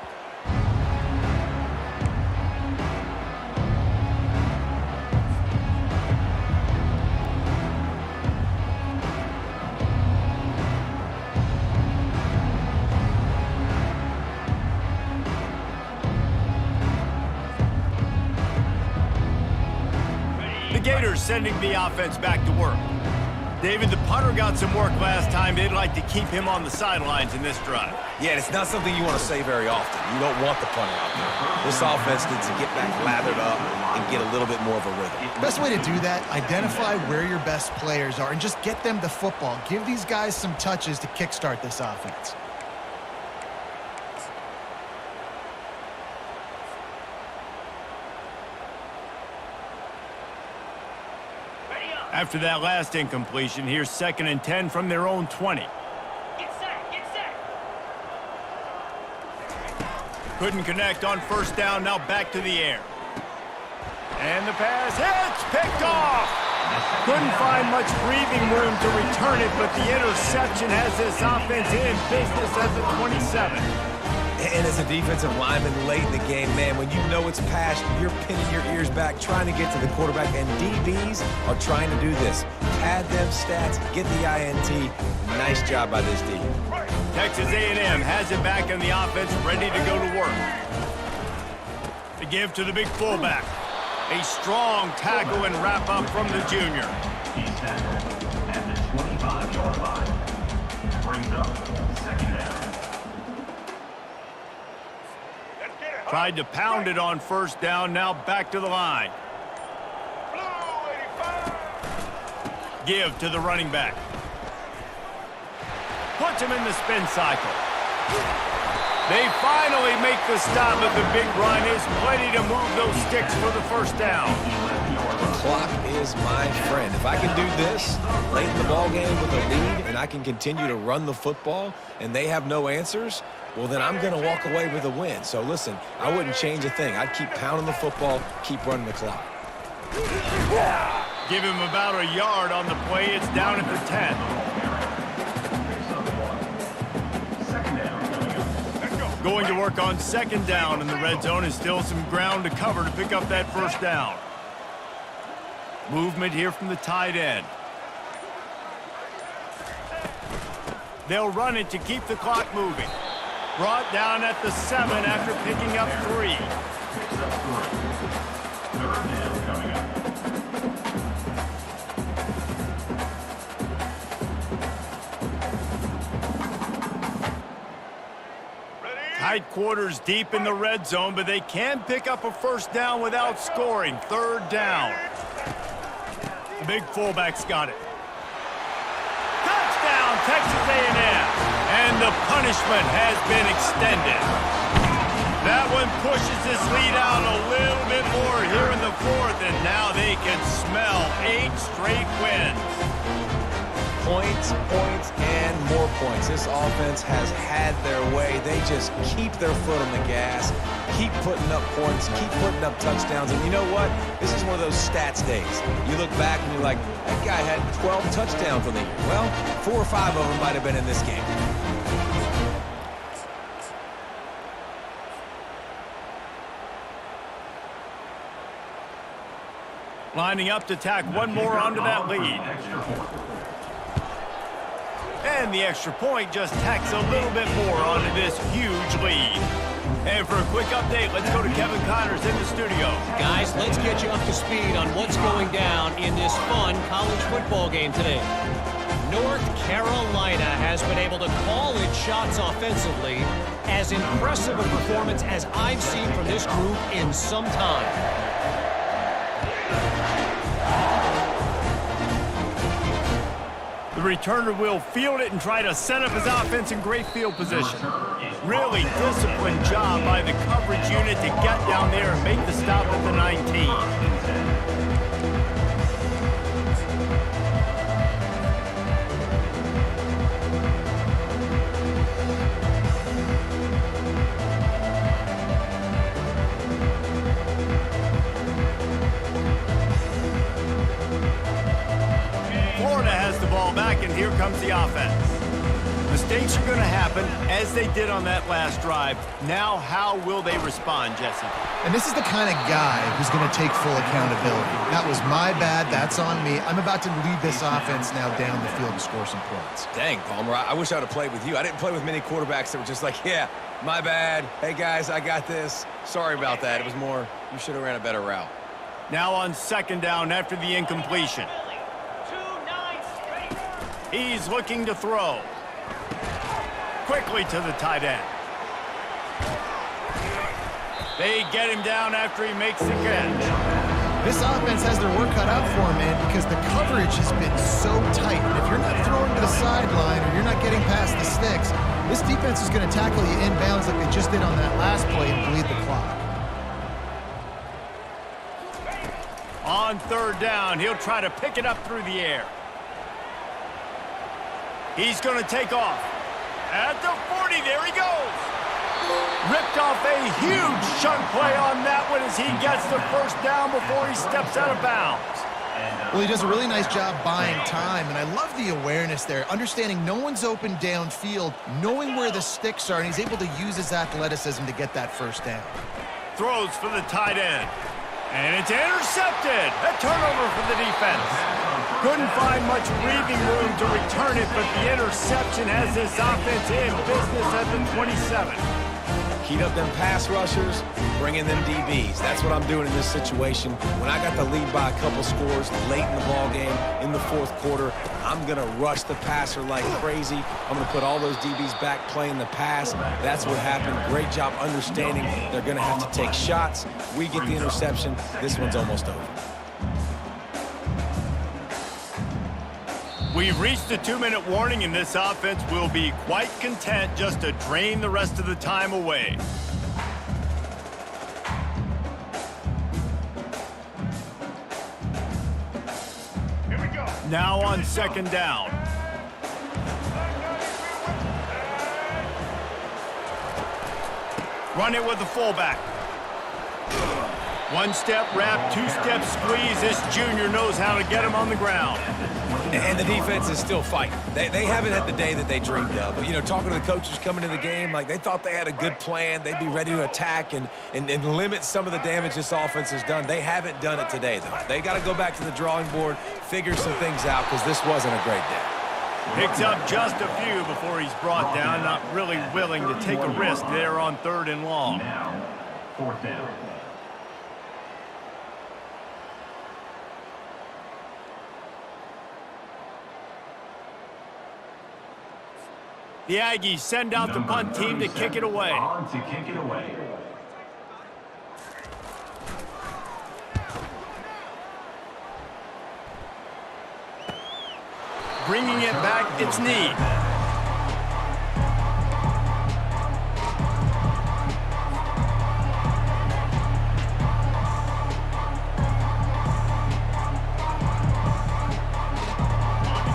The Gators sending the offense back to work. David, the punter got some work last time. They'd like to keep him on the sidelines in this drive. Yeah, it's not something you want to say very often. You don't want the punter out there. This offense needs to get back lathered up and get a little bit more of a rhythm. Best way to do that, identify where your best players are and just get them the football. Give these guys some touches to kickstart this offense. After that last incompletion, here's 2nd and 10 from their own 20. Get set, get set. Couldn't connect on 1st down, now back to the air. And the pass hits, picked off. Couldn't find much breathing room to return it, but the interception has this offense in business at the 27. And as a defensive lineman late in the game, man, when you know it's past, you're pinning your ears back, trying to get to the quarterback, and DBs are trying to do this. Pad them stats, get the INT. Nice job by this D. Texas A&M has it back in the offense, ready to go to work. The give to the big fullback. A strong tackle and wrap up from the junior. He's tackled at the 25-yard line. Brings up 2nd down. Tried to pound it on 1st down, now back to the line. Give to the running back. Puts him in the spin cycle. They finally make the stop, but the big run is plenty to move those sticks for the 1st down. The clock is my friend. If I can do this late in the ballgame with a lead and I can continue to run the football and they have no answers, well, then I'm going to walk away with a win. So, listen, I wouldn't change a thing. I'd keep pounding the football, keep running the clock. Give him about a yard on the play. It's down at the 10. Going to work on 2nd down in the red zone, and still some ground to cover to pick up that 1st down. Movement here from the tight end. They'll run it to keep the clock moving. Brought down at the 7 after picking up 3. Third down coming up. Tight quarters deep in the red zone, but they can pick up a 1st down without scoring. 3rd down. The big fullback's got it. Touchdown, Texas A&M. And the punishment has been extended. That one pushes this lead out a little bit more here in the fourth, and now they can smell 8 straight wins. Points, points, and more points. This offense has had their way. They just keep their foot on the gas, keep putting up points, keep putting up touchdowns. And you know what? This is one of those stats days. You look back and you're like, that guy had 12 touchdowns on the year. Well, 4 or 5 of them might have been in this game. Lining up to tack one more onto that lead. And the extra point just tacks a little bit more onto this huge lead. And for a quick update, let's go to Kevin Connors in the studio. Guys, let's get you up to speed on what's going down in this fun college football game today. North Carolina has been able to call its shots offensively. As impressive a performance as I've seen from this group in some time. The returner will field it and try to set up his offense in great field position. Really disciplined job by the coverage unit to get down there and make the stop at the 19. Back, and here comes the offense. Mistakes are going to happen, as they did on that last drive. Now, how will they respond, Jesse? And this is the kind of guy who's going to take full accountability. That was my bad. That's on me. I'm about to lead this offense now down the field to score some points. Dang, Palmer, I wish I would have played with you. I didn't play with many quarterbacks that were just like, yeah, my bad. Hey, guys, I got this. Sorry about that. It was more, you should have ran a better route. Now on second down after the incompletion. He's looking to throw. Quickly to the tight end. They get him down after he makes the catch. This offense has their work cut out for him, man, because the coverage has been so tight. And if you're not throwing to the sideline or you're not getting past the sticks, this defense is going to tackle you inbounds like they just did on that last play and bleed the clock. On third down, he'll try to pick it up through the air. He's going to take off. At the 40, there he goes. Ripped off a huge chunk play on that one as he gets the first down before he steps out of bounds. Well, he does a really nice job buying time, and I love the awareness there, understanding no one's open downfield, knowing where the sticks are, and he's able to use his athleticism to get that first down. Throws for the tight end. And it's intercepted. A turnover for the defense. Couldn't find much breathing room to return it, but the interception has this offense in business at the 27. Heat up them pass rushers, bring in them DBs. That's what I'm doing in this situation. When I got the lead by a couple scores late in the ball game, in the fourth quarter, I'm going to rush the passer like crazy. I'm going to put all those DBs back playing the pass. That's what happened. Great job understanding they're going to have to take shots. We get the interception. This one's almost over. We've reached a 2-minute warning, and this offense will be quite content just to drain the rest of the time away. Here we go. Now on second down. Run it with the fullback. One-step wrap, two-step squeeze. This junior knows how to get him on the ground. And the defense is still fighting. They haven't had the day that they dreamed of. You know, talking to the coaches coming into the game, like they thought they had a good plan. They'd be ready to attack and limit some of the damage this offense has done. They haven't done it today, though. They got to go back to the drawing board, figure some things out, because this wasn't a great day. Picks up just a few before he's brought down. Not really willing to take a risk there on 3rd and long. Now, 4th down. The Aggies send out the punt team to kick it away. On to kick it away. bringing it back, it's need.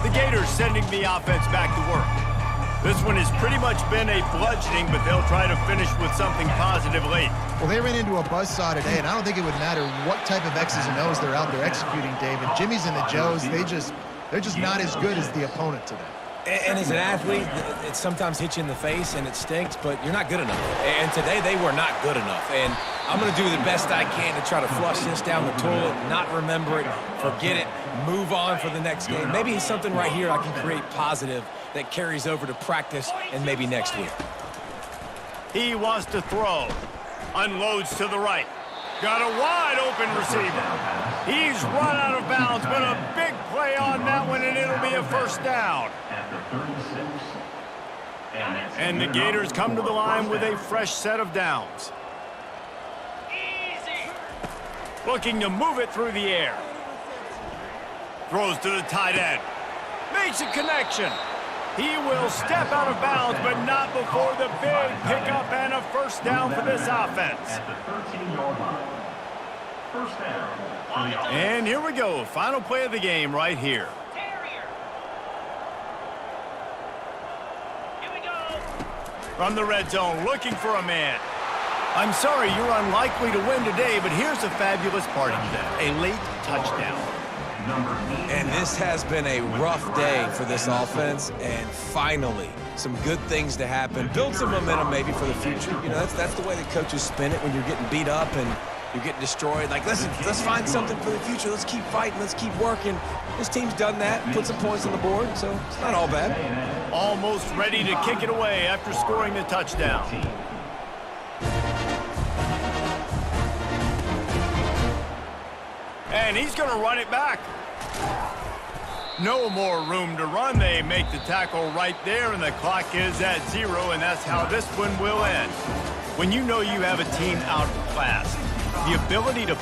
The Gators sending the offense back to work. This one has pretty much been a bludgeoning, but they'll try to finish with something positive late. Well, they ran into a buzzsaw today, and I don't think it would matter what type of X's and O's they're out there executing, David. Jimmy's and the Joes, they're just not as good as the opponent today. And as an athlete, it sometimes hits you in the face and it stinks, but you're not good enough. And today they were not good enough. And I'm going to do the best I can to try to flush this down the toilet, not remember it, forget it, move on for the next game. Maybe something right here I can create positive that carries over to practice and maybe next week. He wants to throw. Unloads to the right. Got a wide open receiver. He's run out of bounds, but a big play on that one, and it'll be a first down. And the Gators come to the line with a fresh set of downs. Easy. Looking to move it through the air. Throws to the tight end. Makes a connection. He will step out of bounds, but not before the big pickup and a first down for this offense. At the 13-yard line. First down. For the offense. And here we go. Final play of the game right here. Terrier. Here we go. From the red zone, looking for a man. I'm sorry, you're unlikely to win today, but here's a fabulous part of that. A late touchdown. And this has been a rough day for this offense, and finally, some good things to happen. Build some momentum maybe for the future. You know, that's the way the coaches spin it when you're getting beat up and you're getting destroyed. Like, listen, let's find something for the future. Let's keep fighting. Let's keep working. This team's done that, put some points on the board, so it's not all bad. Almost ready to kick it away after scoring the touchdown. And he's going to run it back. No more room to run. They make the tackle right there, and the clock is at 0, and that's how this one will end. When you know you have a team outclassed, the ability to